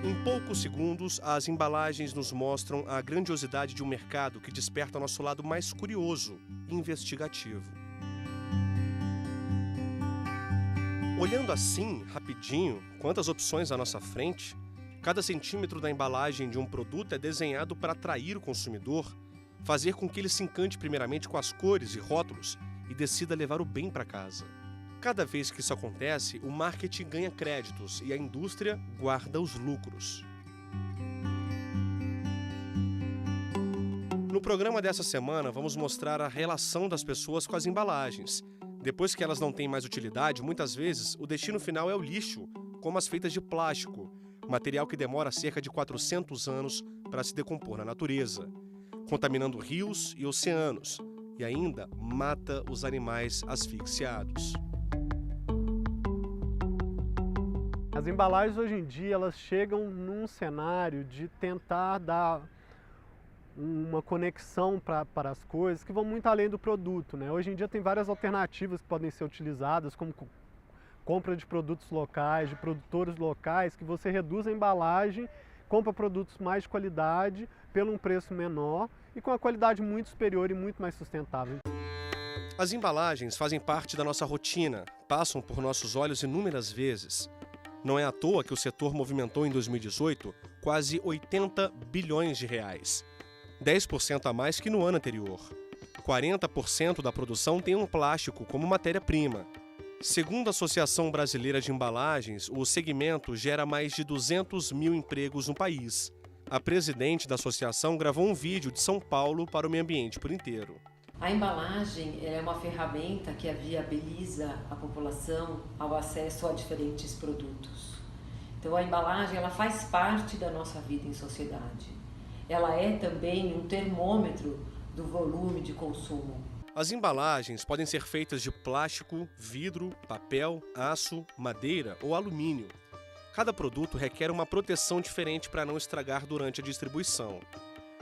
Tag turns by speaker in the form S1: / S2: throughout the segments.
S1: Em poucos segundos, as embalagens nos mostram a grandiosidade de um mercado que desperta nosso lado mais curioso e investigativo. Olhando assim, rapidinho, quantas opções à nossa frente, cada centímetro da embalagem de um produto é desenhado para atrair o consumidor, fazer com que ele se encante primeiramente com as cores e rótulos e decida levar o bem para casa. Cada vez que isso acontece, o marketing ganha créditos e a indústria guarda os lucros. No programa dessa semana, vamos mostrar a relação das pessoas com as embalagens. Depois que elas não têm mais utilidade, muitas vezes o destino final é o lixo, como as feitas de plástico, material que demora cerca de 400 anos para se decompor na natureza, contaminando rios e oceanos, e ainda mata os animais asfixiados.
S2: As embalagens hoje em dia elas chegam num cenário de tentar dar uma conexão para as coisas que vão muito além do produto, né? Hoje em dia tem várias alternativas que podem ser utilizadas, como compra de produtos locais, de produtores locais, que você reduz a embalagem, compra produtos mais de qualidade, pelo um preço menor e com a qualidade muito superior e muito mais sustentável.
S1: As embalagens fazem parte da nossa rotina, passam por nossos olhos inúmeras vezes. Não é à toa que o setor movimentou em 2018 quase 80 bilhões de reais, 10% a mais que no ano anterior. 40% da produção tem um plástico como matéria-prima. Segundo a Associação Brasileira de Embalagens, o segmento gera mais de 200 mil empregos no país. A presidente da associação gravou um vídeo de São Paulo para o meio ambiente por inteiro.
S3: A embalagem é uma ferramenta que viabiliza a população ao acesso a diferentes produtos. Então a embalagem ela faz parte da nossa vida em sociedade. Ela é também um termômetro do volume de consumo.
S1: As embalagens podem ser feitas de plástico, vidro, papel, aço, madeira ou alumínio. Cada produto requer uma proteção diferente para não estragar durante a distribuição.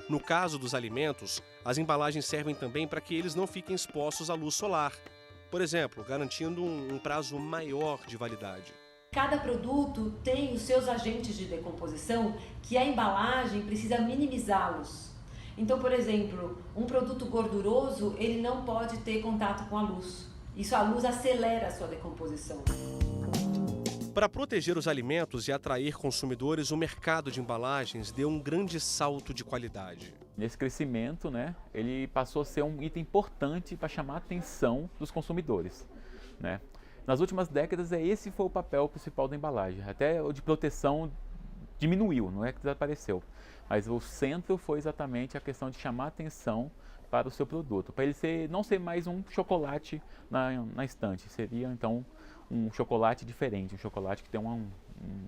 S1: No caso dos alimentos, as embalagens servem também para que eles não fiquem expostos à luz solar, por exemplo, garantindo um prazo maior de validade.
S3: Cada produto tem os seus agentes de decomposição que a embalagem precisa minimizá-los. Então, por exemplo, um produto gorduroso, ele não pode ter contato com a luz. Isso, a luz acelera a sua decomposição.
S1: Para proteger os alimentos e atrair consumidores, o mercado de embalagens deu um grande salto de qualidade.
S4: Nesse crescimento, ele passou a ser um item importante para chamar a atenção dos consumidores, Nas últimas décadas, esse foi o papel principal da embalagem. Até o de proteção diminuiu, não é que desapareceu. Mas o centro foi exatamente a questão de chamar a atenção para o seu produto. Para ele não ser mais um chocolate na estante, seria então um chocolate diferente, um chocolate que tem um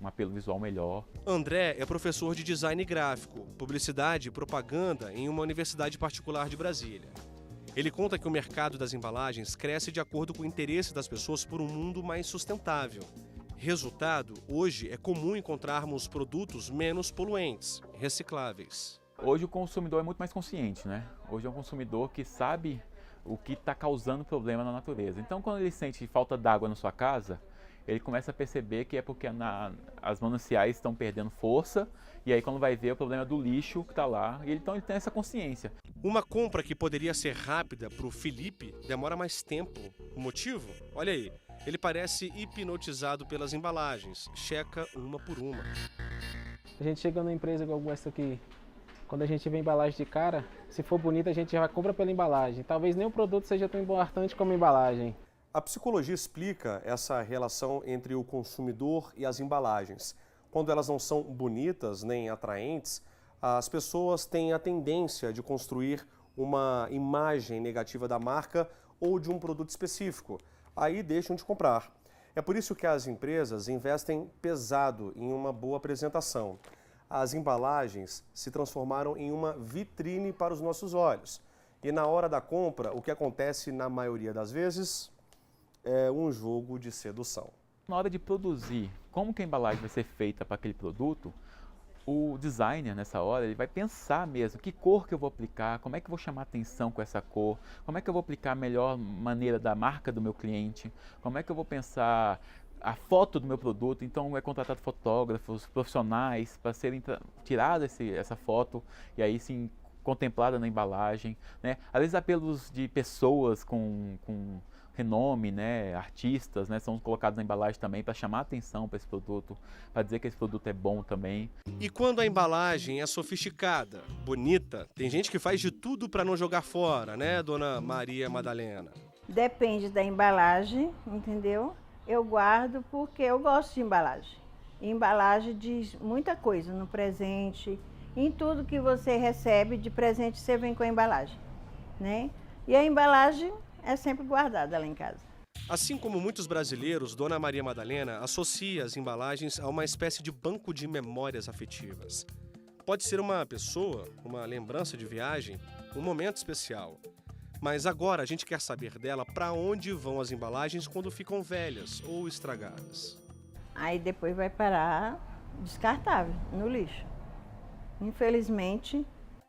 S4: apelo visual melhor.
S1: André é professor de design gráfico, publicidade e propaganda em uma universidade particular de Brasília. Ele conta que o mercado das embalagens cresce de acordo com o interesse das pessoas por um mundo mais sustentável. Resultado, hoje é comum encontrarmos produtos menos poluentes, recicláveis.
S4: Hoje o consumidor é muito mais consciente, Hoje é um consumidor que sabe o que está causando problema na natureza. Então, quando ele sente falta d'água na sua casa, ele começa a perceber que é porque as mananciais estão perdendo força, e aí quando vai ver o problema é do lixo que está lá, então ele tem essa consciência.
S1: Uma compra que poderia ser rápida para o Felipe demora mais tempo. O motivo? Olha aí, ele parece hipnotizado pelas embalagens, checa uma por uma.
S5: A gente chega numa empresa igual essa aqui, quando a gente vê a embalagem de cara, se for bonita a gente já compra pela embalagem. Talvez nem o produto seja tão importante como a embalagem.
S1: A psicologia explica essa relação entre o consumidor e as embalagens. Quando elas não são bonitas nem atraentes, as pessoas têm a tendência de construir uma imagem negativa da marca ou de um produto específico. Aí deixam de comprar. É por isso que as empresas investem pesado em uma boa apresentação. As embalagens se transformaram em uma vitrine para os nossos olhos. E na hora da compra, o que acontece na maioria das vezes é um jogo de sedução.
S4: Na hora de produzir, como que a embalagem vai ser feita para aquele produto, o designer nessa hora ele vai pensar mesmo que cor que eu vou aplicar, como é que eu vou chamar atenção com essa cor, como é que eu vou aplicar a melhor maneira da marca do meu cliente, como é que eu vou pensar a foto do meu produto, então é contratado fotógrafos profissionais para serem tirada essa foto e aí sim contemplada na embalagem, né? Às vezes apelos de pessoas com renome, né, artistas, né, são colocados na embalagem também para chamar atenção para esse produto, para dizer que esse produto é bom também.
S1: E quando a embalagem é sofisticada, bonita, tem gente que faz de tudo para não jogar fora, né, dona Maria Madalena?
S6: Depende da embalagem, entendeu? Eu guardo porque eu gosto de embalagem. E embalagem diz muita coisa no presente, em tudo que você recebe de presente você vem com a embalagem, né? E a embalagem é sempre guardada lá em casa.
S1: Assim como muitos brasileiros, dona Maria Madalena associa as embalagens a uma espécie de banco de memórias afetivas. Pode ser uma pessoa, uma lembrança de viagem, um momento especial. Mas agora a gente quer saber dela para onde vão as embalagens quando ficam velhas ou estragadas.
S6: Aí depois vai parar descartável, no lixo. Infelizmente.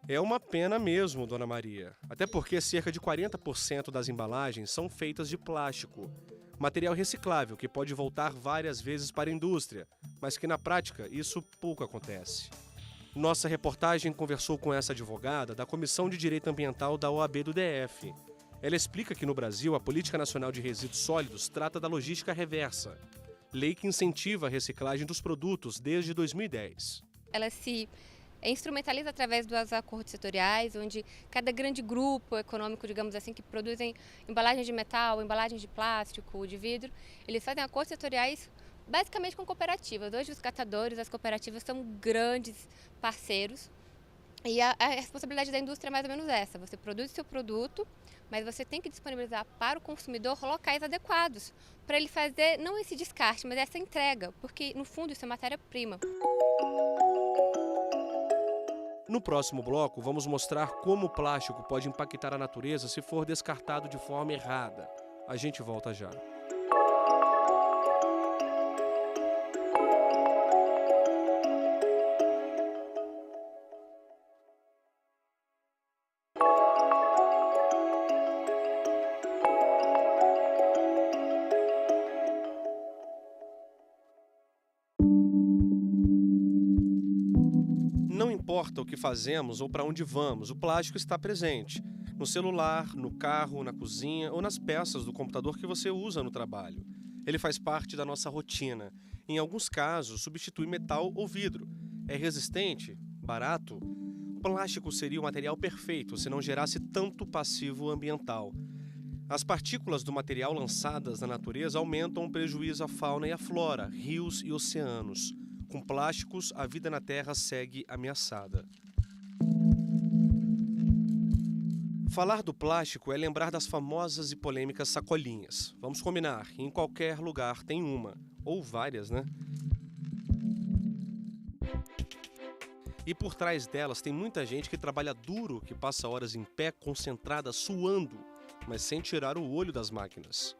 S1: É uma pena mesmo, dona Maria. Até porque cerca de 40% das embalagens são feitas de plástico. Material reciclável que pode voltar várias vezes para a indústria, mas que na prática isso pouco acontece. Nossa reportagem conversou com essa advogada da Comissão de Direito Ambiental da OAB do DF. Ela explica que no Brasil a Política Nacional de Resíduos Sólidos trata da logística reversa, lei que incentiva a reciclagem dos produtos desde 2010.
S7: Ela se instrumentaliza através dos acordos setoriais, onde cada grande grupo econômico, digamos assim, que produzem embalagens de metal, embalagens de plástico, de vidro, eles fazem acordos setoriais basicamente com cooperativas. Hoje os catadores, as cooperativas são grandes parceiros e a responsabilidade da indústria é mais ou menos essa. Você produz seu produto, mas você tem que disponibilizar para o consumidor locais adequados, para ele fazer não esse descarte, mas essa entrega, porque no fundo isso é matéria-prima.
S1: No próximo bloco, vamos mostrar como o plástico pode impactar a natureza se for descartado de forma errada. A gente volta já. Não importa o que fazemos ou para onde vamos, o plástico está presente. No celular, no carro, na cozinha ou nas peças do computador que você usa no trabalho. Ele faz parte da nossa rotina. Em alguns casos, substitui metal ou vidro. É resistente? Barato? Plástico seria o material perfeito se não gerasse tanto passivo ambiental. As partículas do material lançadas na natureza aumentam o prejuízo à fauna e à flora, rios e oceanos. Com plásticos, a vida na Terra segue ameaçada. Falar do plástico é lembrar das famosas e polêmicas sacolinhas. Vamos combinar, em qualquer lugar tem uma, ou várias, né? E por trás delas tem muita gente que trabalha duro, que passa horas em pé, concentrada, suando, mas sem tirar o olho das máquinas.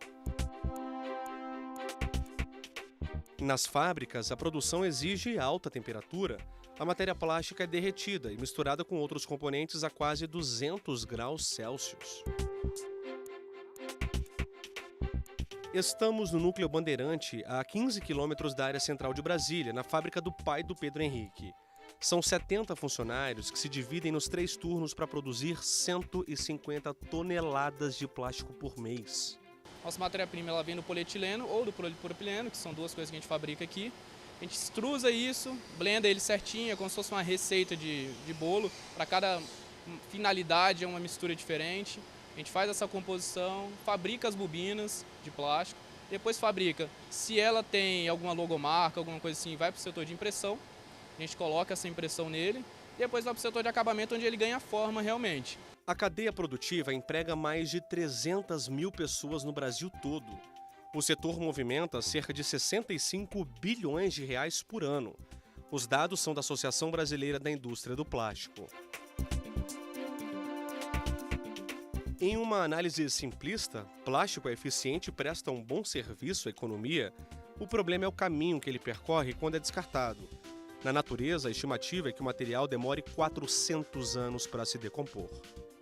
S1: Nas fábricas, a produção exige alta temperatura. A matéria plástica é derretida e misturada com outros componentes a quase 200 graus Celsius. Estamos no Núcleo Bandeirante, a 15 quilômetros da área central de Brasília, na fábrica do pai do Pedro Henrique. São 70 funcionários que se dividem nos 3 turnos para produzir 150 toneladas de plástico por mês.
S8: Nossa matéria-prima ela vem do polietileno ou do polipropileno, que são duas coisas que a gente fabrica aqui. A gente extrusa isso, blenda ele certinho, é como se fosse uma receita de bolo. Para cada finalidade é uma mistura diferente. A gente faz essa composição, fabrica as bobinas de plástico, depois fabrica. Se ela tem alguma logomarca, alguma coisa assim, vai para o setor de impressão. A gente coloca essa impressão nele, depois vai para o setor de acabamento, onde ele ganha forma realmente.
S1: A cadeia produtiva emprega mais de 300 mil pessoas no Brasil todo. O setor movimenta cerca de 65 bilhões de reais por ano. Os dados são da Associação Brasileira da Indústria do Plástico. Em uma análise simplista, plástico é eficiente e presta um bom serviço à economia. O problema é o caminho que ele percorre quando é descartado. Na natureza, a estimativa é que o material demore 400 anos para se decompor.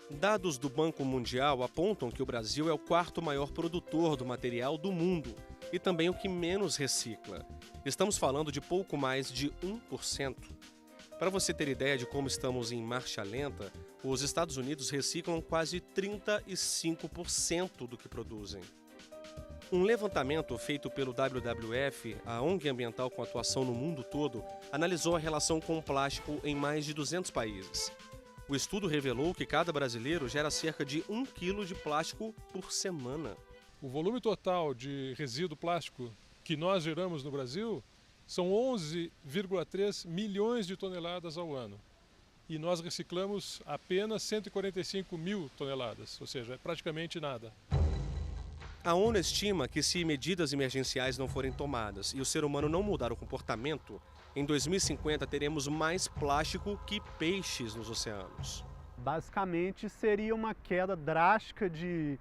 S1: Dados do Banco Mundial apontam que o Brasil é o 4º maior produtor do material do mundo. e também o que menos recicla. Estamos falando de pouco mais de 1%. Para você ter ideia de como estamos em marcha lenta, os Estados Unidos reciclam quase 35% do que produzem. Um levantamento feito pelo WWF, a ONG ambiental com atuação no mundo todo, analisou a relação com o plástico em mais de 200 países. O estudo revelou que cada brasileiro gera cerca de 1 quilo de plástico por semana.
S9: O volume total de resíduo plástico que nós geramos no Brasil são 11,3 milhões de toneladas ao ano. E nós reciclamos apenas 145 mil toneladas, ou seja, é praticamente nada.
S1: A ONU estima que se medidas emergenciais não forem tomadas e o ser humano não mudar o comportamento, em 2050 teremos mais plástico que peixes nos oceanos.
S2: Basicamente seria uma queda drástica de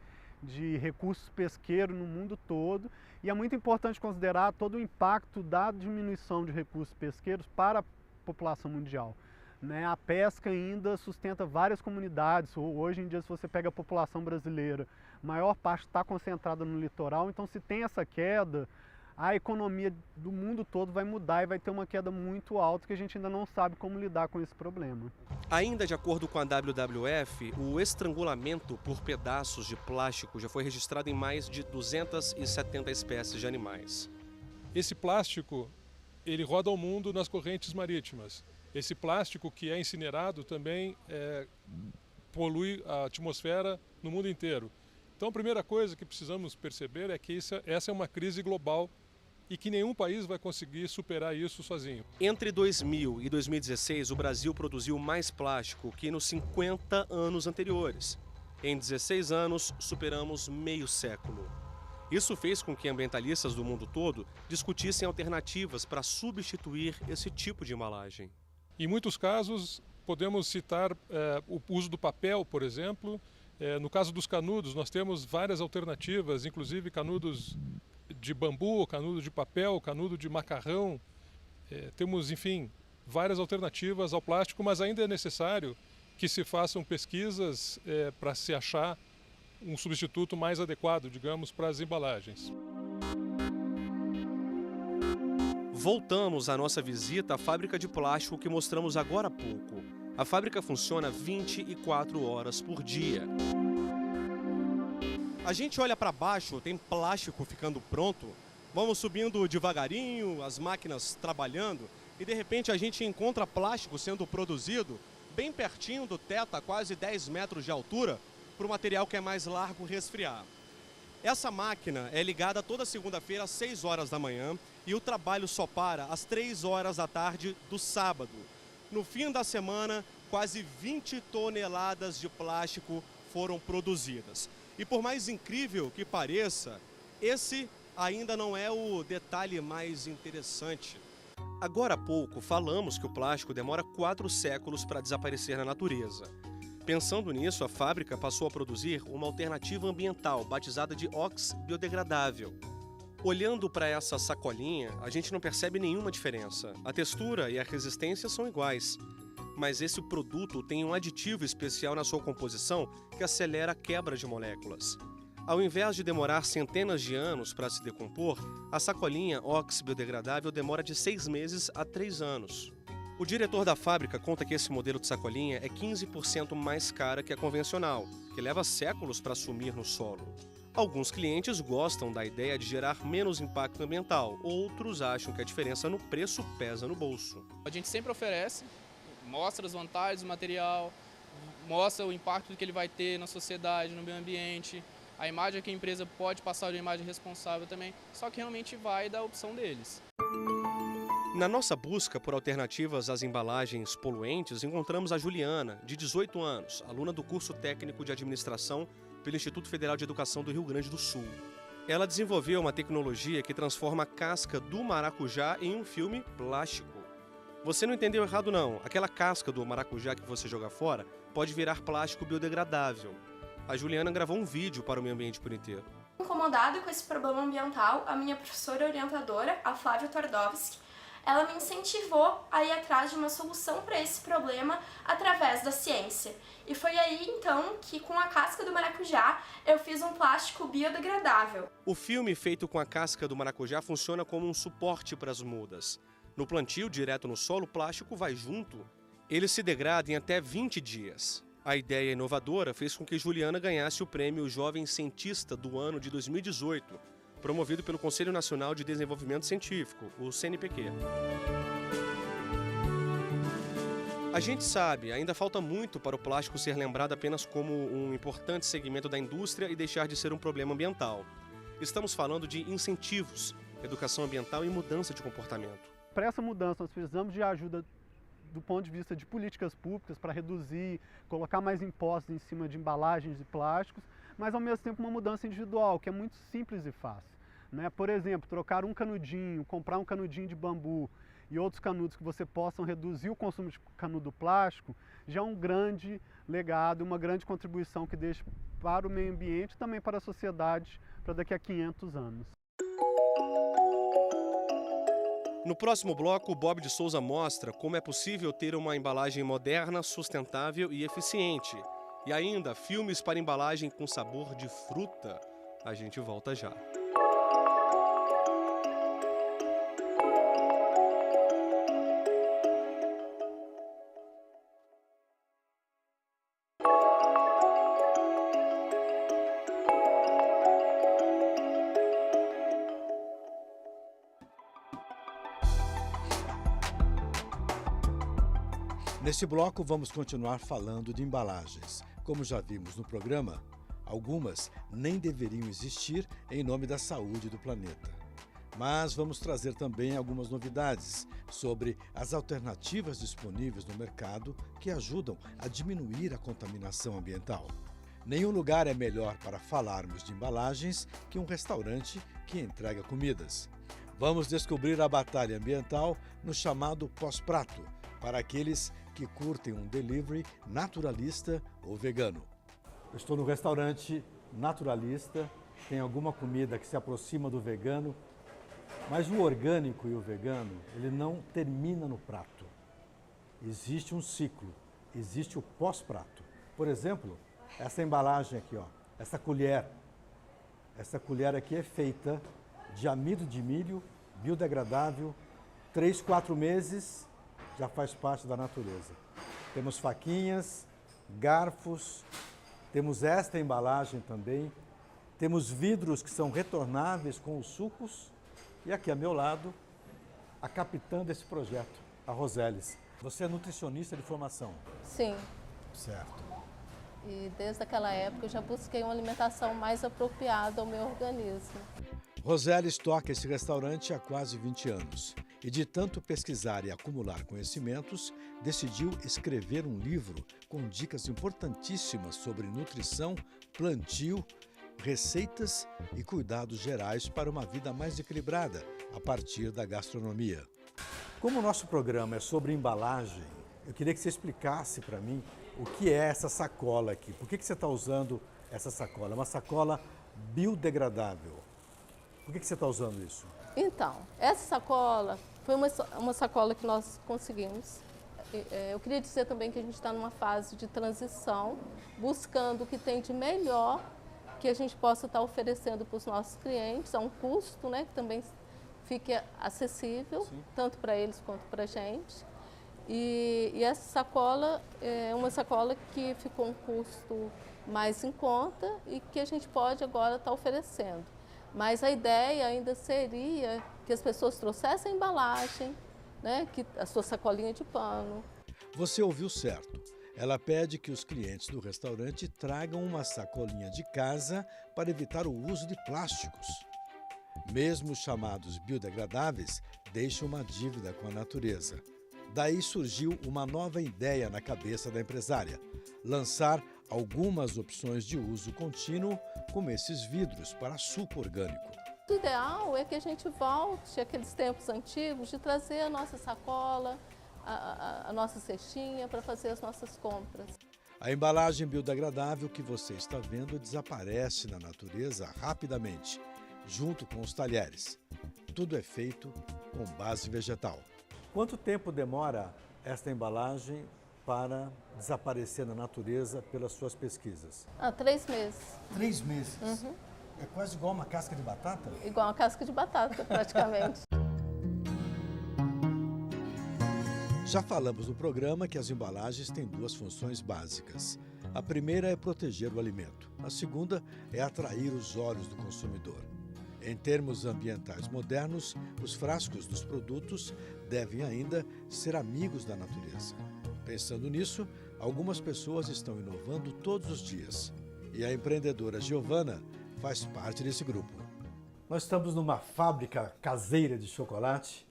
S2: recursos pesqueiros no mundo todo, e é muito importante considerar todo o impacto da diminuição de recursos pesqueiros para a população mundial. A pesca ainda sustenta várias comunidades. Hoje em dia, se você pega a população brasileira, a maior parte está concentrada no litoral, então se tem essa queda, a economia do mundo todo vai mudar e vai ter uma queda muito alta que a gente ainda não sabe como lidar com esse problema.
S1: Ainda de acordo com a WWF, o estrangulamento por pedaços de plástico já foi registrado em mais de 270 espécies de animais.
S9: Esse plástico, ele roda o mundo nas correntes marítimas. Esse plástico que é incinerado também polui a atmosfera no mundo inteiro. Então a primeira coisa que precisamos perceber é que essa é uma crise global e que nenhum país vai conseguir superar isso sozinho.
S1: Entre 2000 e 2016, o Brasil produziu mais plástico que nos 50 anos anteriores. Em 16 anos, superamos meio século. Isso fez com que ambientalistas do mundo todo discutissem alternativas para substituir esse tipo de embalagem.
S9: Em muitos casos, podemos citar o uso do papel, por exemplo. No caso dos canudos, nós temos várias alternativas, inclusive canudos de bambu, canudo de papel, canudo de macarrão. Temos, enfim, várias alternativas ao plástico, mas ainda é necessário que se façam pesquisas para se achar um substituto mais adequado, digamos, para as embalagens.
S1: Voltamos à nossa visita à fábrica de plástico que mostramos agora há pouco. A fábrica funciona 24 horas por dia. A gente olha para baixo, tem plástico ficando pronto. Vamos subindo devagarinho, as máquinas trabalhando, e de repente a gente encontra plástico sendo produzido bem pertinho do teto, a quase 10 metros de altura, para o material que é mais largo resfriar. Essa máquina é ligada toda segunda-feira às 6 horas da manhã e o trabalho só para às 3 horas da tarde do sábado. No fim da semana, quase 20 toneladas de plástico foram produzidas. E por mais incrível que pareça, esse ainda não é o detalhe mais interessante. Agora há pouco falamos que o plástico demora 4 séculos para desaparecer na natureza. Pensando nisso, a fábrica passou a produzir uma alternativa ambiental batizada de Ox biodegradável. Olhando para essa sacolinha, a gente não percebe nenhuma diferença. A textura e a resistência são iguais. Mas esse produto tem um aditivo especial na sua composição que acelera a quebra de moléculas. Ao invés de demorar centenas de anos para se decompor, a sacolinha Ox biodegradável demora de 6 meses a 3 anos. O diretor da fábrica conta que esse modelo de sacolinha é 15% mais cara que a convencional, que leva séculos para sumir no solo. Alguns clientes gostam da ideia de gerar menos impacto ambiental, outros acham que a diferença no preço pesa no bolso.
S8: A gente sempre oferece, mostra as vantagens do material, mostra o impacto que ele vai ter na sociedade, no meio ambiente, a imagem que a empresa pode passar de uma imagem responsável também, só que realmente vai da opção deles.
S1: Na nossa busca por alternativas às embalagens poluentes, encontramos a Juliana, de 18 anos, aluna do curso técnico de administração pelo Instituto Federal de Educação do Rio Grande do Sul. Ela desenvolveu uma tecnologia que transforma a casca do maracujá em um filme plástico. Você não entendeu errado não, aquela casca do maracujá que você joga fora pode virar plástico biodegradável. A Juliana gravou um vídeo para o Meio Ambiente por Inteiro.
S10: Incomodada com esse problema ambiental, a minha professora orientadora, a Flávia Twardowski, ela me incentivou a ir atrás de uma solução para esse problema através da ciência. E foi aí, então, que com a casca do maracujá eu fiz um plástico biodegradável.
S1: O filme feito com a casca do maracujá funciona como um suporte para as mudas. No plantio, direto no solo, o plástico vai junto. Ele se degrada em até 20 dias. A ideia inovadora fez com que Juliana ganhasse o prêmio Jovem Cientista do ano de 2018, promovido pelo Conselho Nacional de Desenvolvimento Científico, o CNPq. A gente sabe, ainda falta muito para o plástico ser lembrado apenas como um importante segmento da indústria e deixar de ser um problema ambiental. Estamos falando de incentivos, educação ambiental e mudança de comportamento.
S2: Para essa mudança, nós precisamos de ajuda do ponto de vista de políticas públicas para reduzir, colocar mais impostos em cima de embalagens de plásticos, mas ao mesmo tempo uma mudança individual, que é muito simples e fácil, né? Por exemplo, trocar um canudinho, comprar um canudinho de bambu e outros canudos que você possam reduzir o consumo de canudo plástico, já é um grande legado, uma grande contribuição que deixa para o meio ambiente e também para a sociedade para daqui a 500 anos.
S1: No próximo bloco, o Bob de Souza mostra como é possível ter uma embalagem moderna, sustentável e eficiente. E ainda, filmes para embalagem com sabor de fruta. A gente volta já.
S11: Neste bloco, vamos continuar falando de embalagens. Como já vimos no programa, algumas nem deveriam existir em nome da saúde do planeta. Mas vamos trazer também algumas novidades sobre as alternativas disponíveis no mercado que ajudam a diminuir a contaminação ambiental. Nenhum lugar é melhor para falarmos de embalagens que um restaurante que entrega comidas. Vamos descobrir a batalha ambiental no chamado pós-prato, para aqueles que curtem um delivery naturalista ou vegano.
S12: Eu estou no restaurante naturalista, tem alguma comida que se aproxima do vegano, mas o orgânico e o vegano, ele não termina no prato. Existe um ciclo, existe o pós-prato. Por exemplo, essa embalagem aqui, ó, essa colher aqui é feita de amido de milho, biodegradável, 3, 4 meses, já faz parte da natureza. Temos faquinhas, garfos, temos esta embalagem também, temos vidros que são retornáveis com os sucos e aqui a meu lado, a capitã desse projeto, a Roseles. Você é nutricionista de formação?
S13: Sim.
S12: Certo.
S13: E desde aquela época eu já busquei uma alimentação mais apropriada ao meu organismo.
S11: Roseles toca esse restaurante há quase 20 anos. E de tanto pesquisar e acumular conhecimentos, decidiu escrever um livro com dicas importantíssimas sobre nutrição, plantio, receitas e cuidados gerais para uma vida mais equilibrada a partir da gastronomia.
S12: Como o nosso programa é sobre embalagem, eu queria que você explicasse para mim o que é essa sacola aqui. Por que você está usando essa sacola? É uma sacola biodegradável. Por que você está usando isso?
S13: Então, essa sacola foi uma sacola que nós conseguimos. Eu queria dizer também que a gente está numa fase de transição, buscando o que tem de melhor que a gente possa estar oferecendo para os nossos clientes, a um custo, né, que também fique acessível, sim, tanto para eles quanto para a gente. E essa sacola é uma sacola que ficou um custo mais em conta e que a gente pode agora estar oferecendo. Mas a ideia ainda seria que as pessoas trouxessem a embalagem, né, que a sua sacolinha de pano.
S11: Você ouviu certo. Ela pede que os clientes do restaurante tragam uma sacolinha de casa para evitar o uso de plásticos. Mesmo os chamados biodegradáveis deixam uma dívida com a natureza. Daí surgiu uma nova ideia na cabeça da empresária: lançar algumas opções de uso contínuo, como esses vidros para suco orgânico.
S13: O ideal é que a gente volte àqueles tempos antigos de trazer a nossa sacola, a nossa cestinha para fazer as nossas compras.
S11: A embalagem biodegradável que você está vendo desaparece na natureza rapidamente, junto com os talheres. Tudo é feito com base vegetal.
S12: Quanto tempo demora esta embalagem para desaparecer na natureza pelas suas pesquisas?
S13: 3 meses.
S12: 3 meses?
S13: Uhum.
S12: É quase igual uma casca de batata?
S13: Igual uma casca de batata, praticamente.
S11: Já falamos no programa que as embalagens têm 2 funções básicas. A primeira é proteger o alimento. A segunda é atrair os olhos do consumidor. Em termos ambientais modernos, os frascos dos produtos devem ainda ser amigos da natureza. Pensando nisso, algumas pessoas estão inovando todos os dias. E a empreendedora Giovana faz parte desse grupo.
S12: Nós estamos numa fábrica caseira de chocolate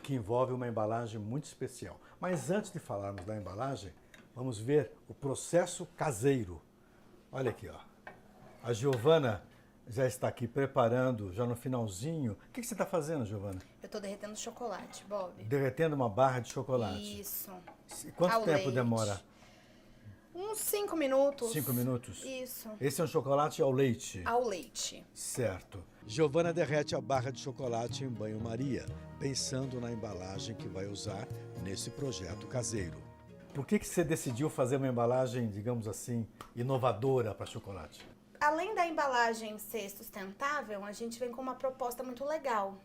S12: que envolve uma embalagem muito especial. Mas antes de falarmos da embalagem, vamos ver o processo caseiro. Olha aqui, ó. A Giovana já está aqui preparando, já no finalzinho. O que você está fazendo, Giovana?
S14: Eu estou derretendo chocolate, Bob.
S12: Derretendo uma barra de chocolate.
S14: Isso.
S12: E quanto tempo demora?
S14: Uns 5 minutos.
S12: 5 minutos?
S14: Isso.
S12: Esse é um chocolate ao leite?
S14: Ao leite.
S11: Certo. Giovana derrete a barra de chocolate em banho-maria, pensando na embalagem que vai usar nesse projeto caseiro.
S12: Por que você decidiu fazer uma embalagem, digamos assim, inovadora para chocolate?
S14: Além da embalagem ser sustentável, a gente vem com uma proposta muito legal.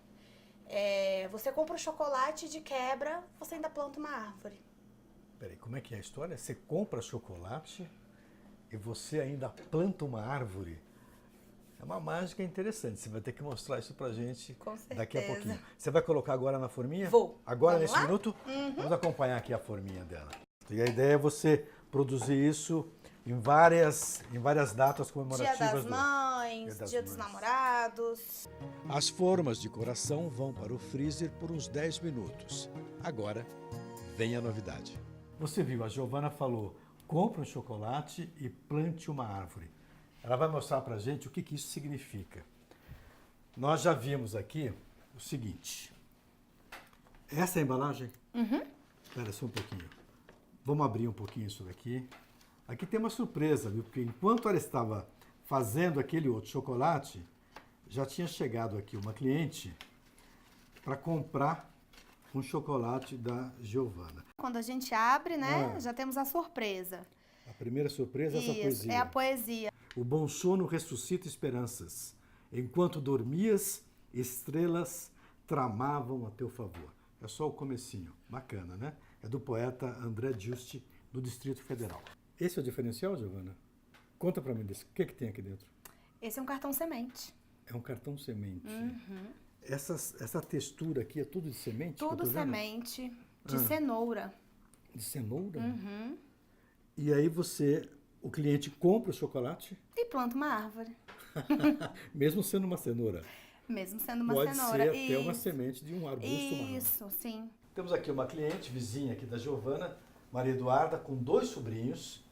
S14: Você compra o chocolate de quebra, você ainda planta uma árvore.
S12: Peraí, como é que é a história? Você compra chocolate e você ainda planta uma árvore? É uma mágica interessante. Você vai ter que mostrar isso pra gente daqui a pouquinho. Você vai colocar agora na forminha?
S14: Vou.
S12: Agora,
S14: Vamos
S12: nesse
S14: lá?
S12: minuto?
S14: Uhum.
S12: Vamos acompanhar aqui a forminha dela. E a ideia é você produzir isso em várias datas comemorativas.
S14: Dia das Mães, Dia dos Namorados.
S11: As formas de coração vão para o freezer por uns 10 minutos. Agora, vem a novidade.
S12: Você viu, a Giovana falou, compre um chocolate e plante uma árvore. Ela vai mostrar pra gente o que isso significa. Nós já vimos aqui o seguinte. Essa é a embalagem?
S14: Uhum.
S12: Espera só um pouquinho. Vamos abrir um pouquinho isso daqui. Aqui tem uma surpresa, viu? Porque enquanto ela estava fazendo aquele outro chocolate, já tinha chegado aqui uma cliente para comprar um chocolate da Giovana.
S14: Quando a gente abre, né, já temos a surpresa.
S12: A primeira surpresa é essa poesia.
S14: É a poesia.
S12: O bom sono ressuscita esperanças. Enquanto dormias, estrelas tramavam a teu favor. É só o comecinho. Bacana, né? É do poeta André Giusti, do Distrito Federal. Esse é o diferencial, Giovana? Conta pra mim desse. O que tem aqui dentro?
S14: Esse é um cartão semente.
S12: É um cartão semente.
S14: Uhum.
S12: Essa textura aqui é tudo de semente?
S14: Tudo semente de cenoura.
S12: De cenoura?
S14: Uhum.
S12: E aí o cliente compra o chocolate?
S14: E planta uma árvore.
S12: Mesmo sendo uma cenoura?
S14: Mesmo sendo uma
S12: Pode
S14: cenoura.
S12: Pode ser até uma semente de um arbusto maior.
S14: Isso, sim.
S12: Temos aqui uma cliente, vizinha aqui da Giovana, Maria Eduarda, com 2 sobrinhos.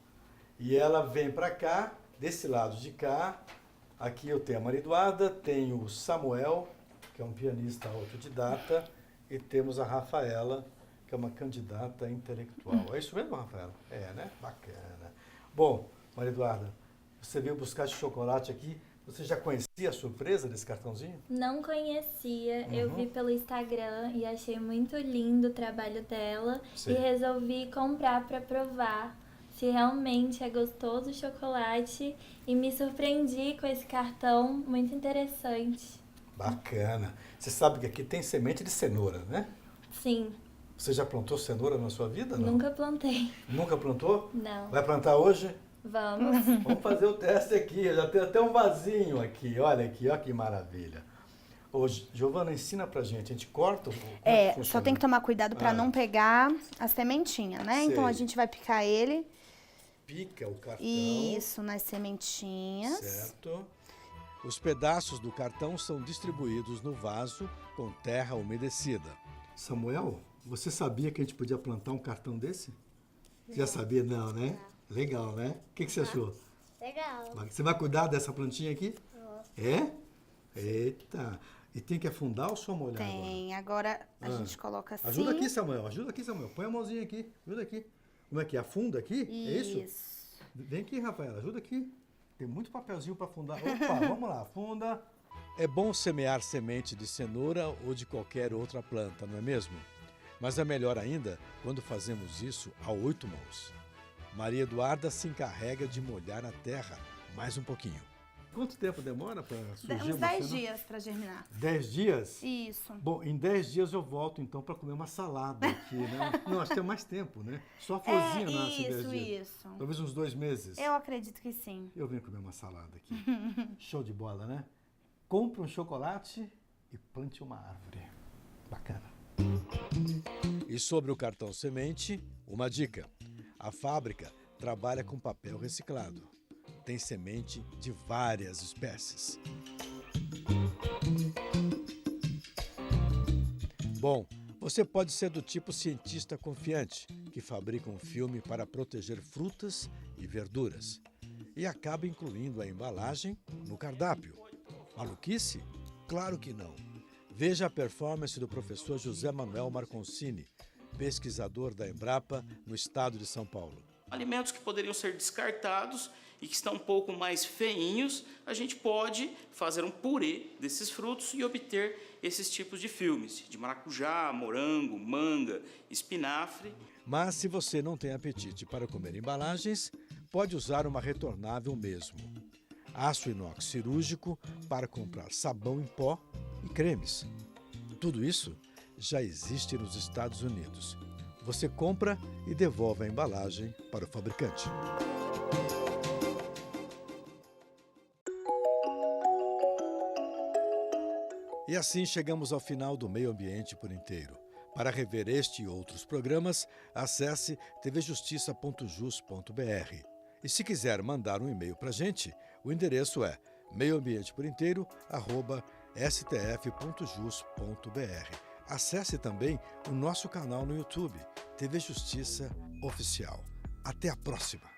S12: E ela vem para cá, desse lado de cá. Aqui eu tenho a Maria Eduarda, tenho o Samuel, que é um pianista autodidata, e temos a Rafaela, que é uma candidata intelectual. É isso mesmo, Rafaela? É, né? Bacana. Bom, Maria Eduarda, você veio buscar esse chocolate aqui. Você já conhecia a surpresa desse cartãozinho?
S15: Não conhecia, eu vi pelo Instagram e achei muito lindo o trabalho dela. Sim. E resolvi comprar para provar se realmente é gostoso o chocolate e me surpreendi com esse cartão muito interessante.
S12: Bacana. Você sabe que aqui tem semente de cenoura, né?
S15: Sim.
S12: Você já plantou cenoura na sua vida? Não?
S15: Nunca plantei.
S12: Nunca plantou?
S15: Não.
S12: Vai plantar hoje?
S15: Vamos.
S12: Vamos fazer o teste aqui. Eu já tenho até um vasinho aqui. Olha aqui, olha que maravilha. Ô, Giovana, ensina pra gente. A gente corta?
S14: Só tem que tomar cuidado para não pegar a sementinha, né? Sei. Então a gente vai picar ele.
S12: Pica o cartão.
S14: Isso, nas sementinhas.
S11: Certo. Os pedaços do cartão são distribuídos no vaso com terra umedecida.
S12: Samuel, você sabia que a gente podia plantar um cartão desse? Já sabia? Não, né? Legal, né? O que você achou?
S16: Legal.
S12: Você vai cuidar dessa plantinha aqui? É? Eita. E tem que afundar ou só molhar agora?
S14: Tem. Agora a gente coloca assim.
S12: Ajuda aqui, Samuel. Ajuda aqui, Samuel. Põe a mãozinha aqui. Ajuda aqui. Como é que é? Afunda aqui?
S14: Isso.
S12: É isso? Vem aqui, Rafaela. Ajuda aqui. Tem muito papelzinho para afundar. Opa, vamos lá. Afunda.
S11: É bom semear semente de cenoura ou de qualquer outra planta, não é mesmo? Mas é melhor ainda quando fazemos isso a 8 mãos. Maria Eduarda se encarrega de molhar a terra mais um pouquinho.
S12: Quanto tempo demora para surgir?
S14: Uns 10 dias para germinar.
S12: 10 dias?
S14: Isso.
S12: Bom, em 10 dias eu volto então para comer uma salada aqui, né? Não, acho que tem mais tempo, né? Só a florzinha nasce em 10 dias.
S14: Isso.
S12: Talvez uns 2 meses.
S14: Eu acredito que sim.
S12: Eu vim comer uma salada aqui. Show de bola, né? Compre um chocolate e plante uma árvore. Bacana.
S11: E sobre o cartão semente, uma dica. A fábrica trabalha com papel reciclado. Tem semente de várias espécies. Bom, você pode ser do tipo cientista confiante, que fabrica um filme para proteger frutas e verduras e acaba incluindo a embalagem no cardápio. Maluquice? Claro que não. Veja a performance do professor José Manuel Marconcini, pesquisador da Embrapa no estado de São Paulo.
S16: Alimentos que poderiam ser descartados e que estão um pouco mais feinhos, a gente pode fazer um purê desses frutos e obter esses tipos de filmes, de maracujá, morango, manga, espinafre.
S11: Mas se você não tem apetite para comer embalagens, pode usar uma retornável mesmo. Aço inox cirúrgico para comprar sabão em pó e cremes. Tudo isso já existe nos Estados Unidos. Você compra e devolve a embalagem para o fabricante. E assim chegamos ao final do Meio Ambiente por Inteiro. Para rever este e outros programas, acesse tvjustiça.jus.br. E se quiser mandar um e-mail para a gente, o endereço é meioambienteporinteiro@stf.jus.br. Acesse também o nosso canal no YouTube, TV Justiça Oficial. Até a próxima!